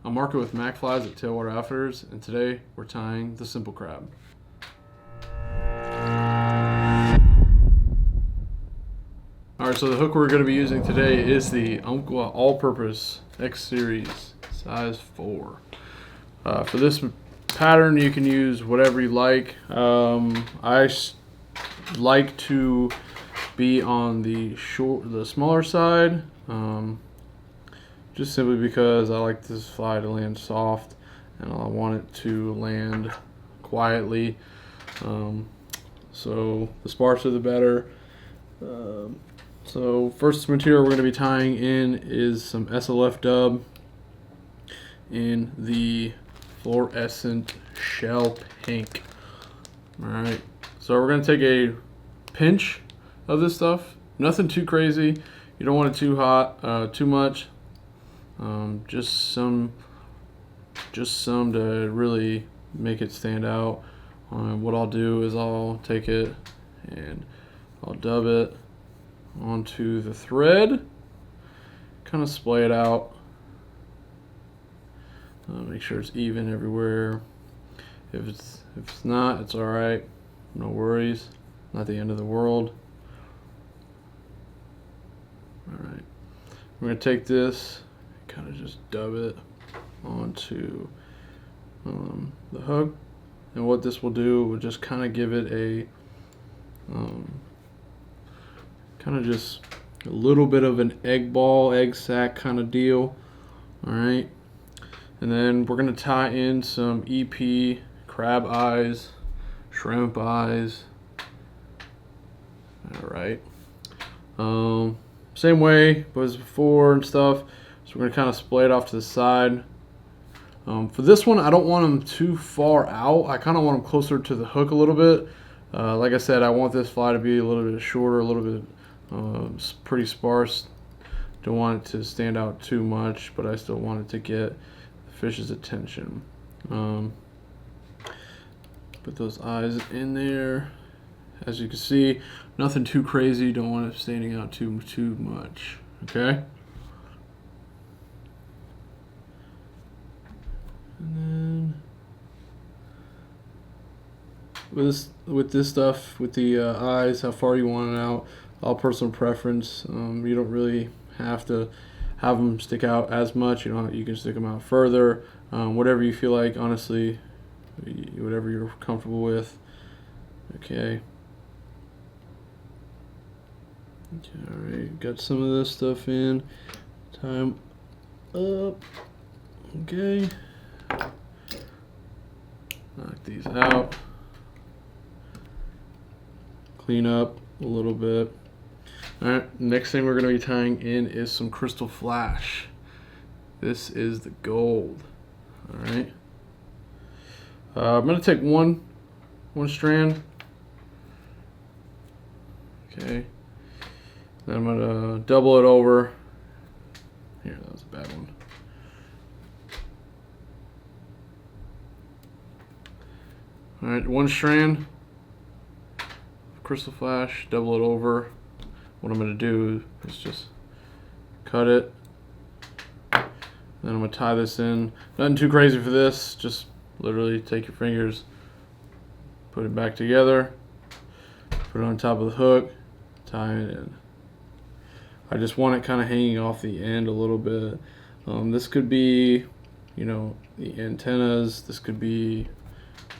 I'm Marco with Mac Flies at Tailwater Outfitters, and today we're tying the simple crab. Alright, so the hook we're going to be using today is the Umpqua All-Purpose X Series, size 4. For this pattern, you can use whatever you like. I like to be on the smaller side, just simply because I like this fly to land soft, and I want it to land quietly. So the sparser the better. So first material we're going to be tying in is some SLF dub in the fluorescent shell pink. Alright, so we're going to take a pinch of this stuff. Nothing too crazy. You don't want it too hot, too much. Just some to really make it stand out. What I'll do is I'll take it and I'll dub it onto the thread, kind of splay it out, make sure it's even everywhere. If it's not, it's all right, no worries, not the end of the world. All right, we're gonna take this, kind of just dub it onto the hook, and what this will do will just kind of give it a kind of just a little bit of an egg sac kind of deal. All right, and then we're gonna tie in some EP crab eyes, shrimp eyes. All right, same way as before and stuff. So we're gonna kind of splay it off to the side. For this one, I don't want them too far out. I kind of want them closer to the hook a little bit. Like I said, I want this fly to be a little bit shorter, a little bit pretty sparse. Don't want it to stand out too much, but I still want it to get the fish's attention. Put those eyes in there. As you can see, nothing too crazy. Don't want it standing out too much. Okay. And then with this stuff, with the eyes, how far you want it out, all personal preference. You don't really have to have them stick out as much. You can stick them out further. Whatever you feel like, honestly, whatever you're comfortable with. Okay. All right, got some of this stuff in. Tie them up. Okay. Knock these out. Clean up a little bit. Alright, next thing we're going to be tying in is some crystal flash. This is the gold. Alright. I'm going to take one strand. Okay. Then I'm going to double it over. Here, that was a bad one. Alright, one strand of crystal flash, double it over. What I'm going to do is just cut it. Then I'm going to tie this in. Nothing too crazy for this, just literally take your fingers, put it back together, put it on top of the hook, tie it in. I just want it kind of hanging off the end a little bit. This could be, the antennas. This could be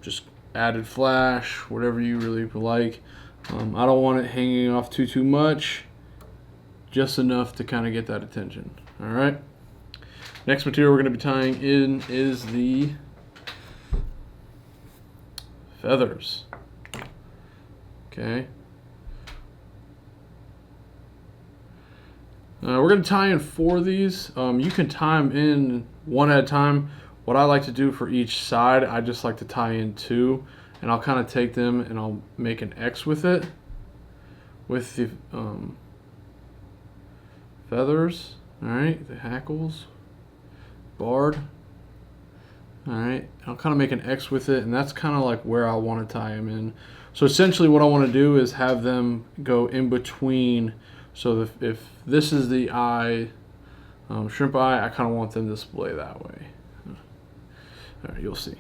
just added flash, whatever you really like. I don't want it hanging off too much, just enough to kind of get that attention. All right. Next material we're going to be tying in is the feathers. Okay. We're going to tie in 4 of these. You can tie them in one at a time. What I like to do for each side, I just like to tie in 2, and I'll kind of take them and I'll make an X with it, with the feathers. All right, the hackles, barred. All right, I'll kind of make an X with it, and that's kind of like where I want to tie them in. So essentially what I want to do is have them go in between. So if this is the eye, shrimp eye, I kind of want them to display that way. All right, you'll see.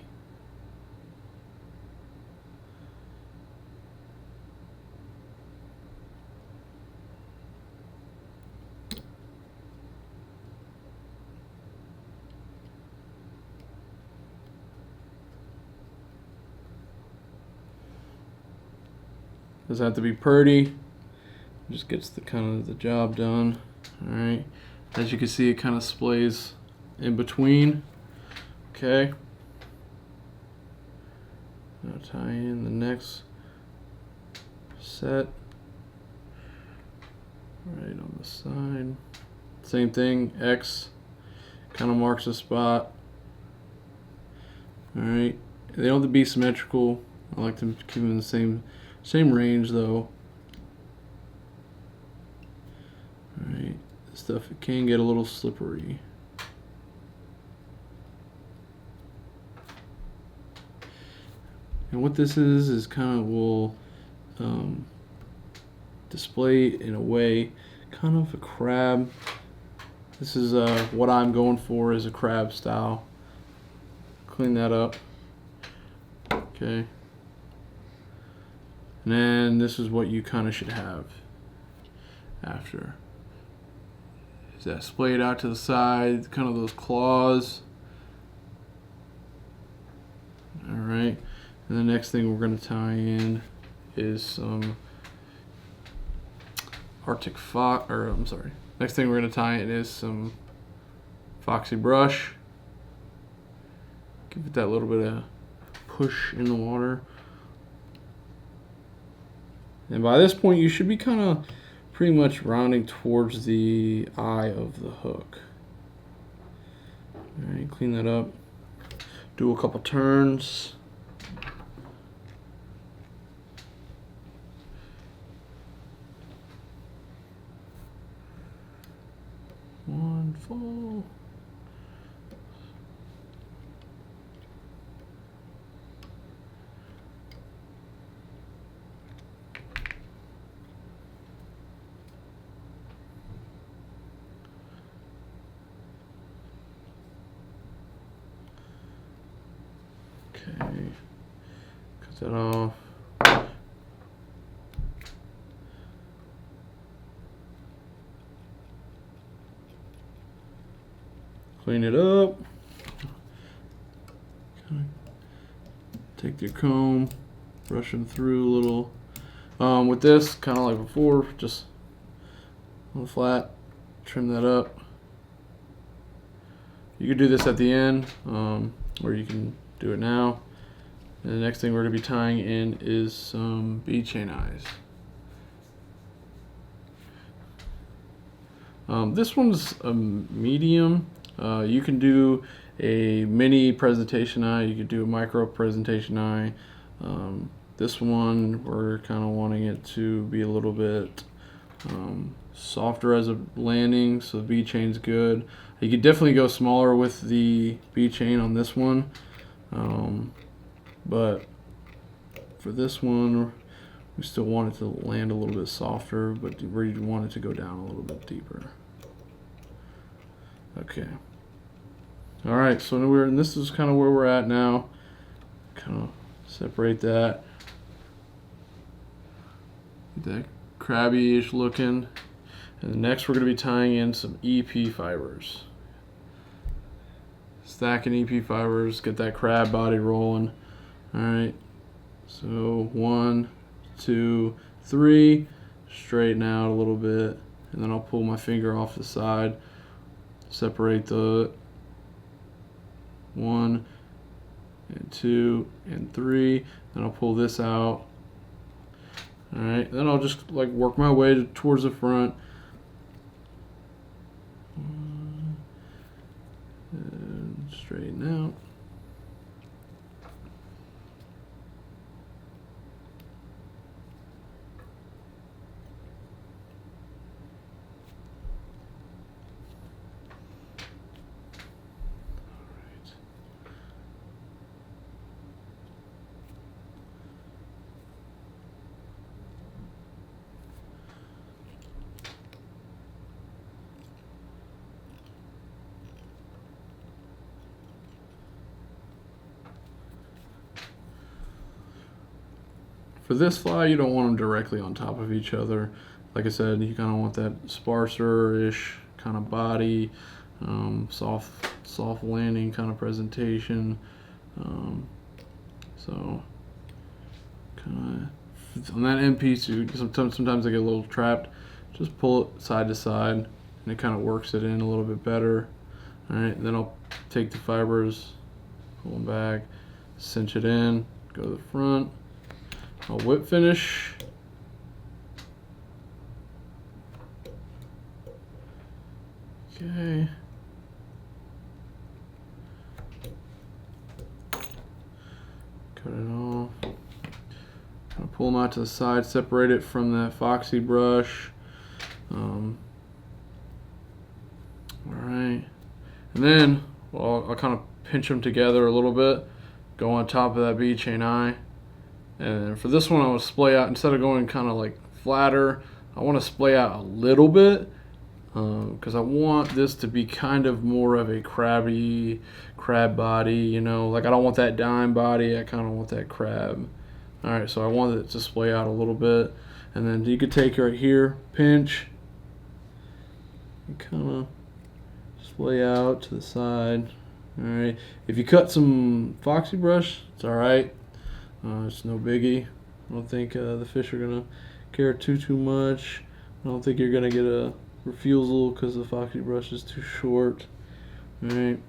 Doesn't have to be pretty. Just gets the kind of the job done. All right. As you can see, it kind of splays in between. Okay. Now tie in the next set. Right on the side. Same thing. X kind of marks a spot. All right. They don't have to be symmetrical. I like to keep them in the same range though. Alright, this stuff it can get a little slippery. And what this is kind of will display in a way kind of a crab. This is what I'm going for is a crab style. Clean that up. Okay. And then this is what you kind of should have after. Is that splayed out to the side, kind of those claws. All right. And the next thing we're going to tie in is some Arctic fox, or I'm sorry. Next thing we're going to tie in is some foxy brush. Give it that little bit of push in the water. And by this point, you should be kind of pretty much rounding towards the eye of the hook. All right, clean that up. Do a couple turns. One full. Okay, cut that off. Clean it up. Take your comb, brush them through a little. With this, kind of like before, just on the flat, trim that up. You could do this at the end, or you can do it now. And the next thing we're going to be tying in is some bead chain eyes. This one's a medium. You can do a mini presentation eye. You could do a micro presentation eye. This one, we're kind of wanting it to be a little bit softer as a landing, so the bead chain's good. You could definitely go smaller with the bead chain on this one, but for this one, we still want it to land a little bit softer, but we want it to go down a little bit deeper. Okay. All right, so this is kind of where we're at now. Kind of separate that. Get that crabby-ish looking. And next we're going to be tying in some EP fibers. Stacking EP fibers, get that crab body rolling. All right, so 1, 2, 3. Straighten out a little bit, and then I'll pull my finger off the side. Separate the 1 and 2 and 3. Then I'll pull this out. All right, then I'll just like work my way towards the front. And straighten out. For this fly, you don't want them directly on top of each other. Like I said, you kind of want that sparser-ish kind of body, soft landing kind of presentation. So kind of on that end piece, sometimes they get a little trapped. Just pull it side to side, and it kind of works it in a little bit better. All right, then I'll take the fibers, pull them back, cinch it in, go to the front. I'll whip finish. Okay. Cut it off. I'll pull them out to the side, separate it from that foxy brush. Alright. And then, well, I'll kind of pinch them together a little bit, go on top of that bead chain eye. And for this one, I will splay out, instead of going kind of like flatter, I want to splay out a little bit because I want this to be kind of more of a crab body, you know, like I don't want that dime body, I kind of want that crab. Alright, so I want it to splay out a little bit, and then you could take right here, pinch, and kind of splay out to the side. Alright, if you cut some foxy brush, it's alright. It's no biggie. I don't think the fish are gonna care too much. I don't think you're gonna get a refusal because the foxy brush is too short. Alright,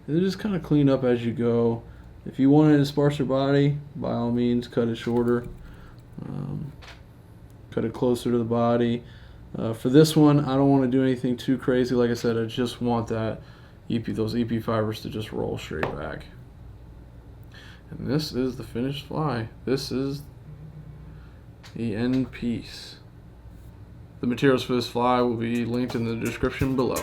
and just kind of clean up as you go. If you wanted a sparser body, by all means, cut it shorter. Cut it closer to the body. For this one, I don't want to do anything too crazy. Like I said, I just want that those EP fibers to just roll straight back. And this is the finished fly. This is the end piece. The materials for this fly will be linked in the description below.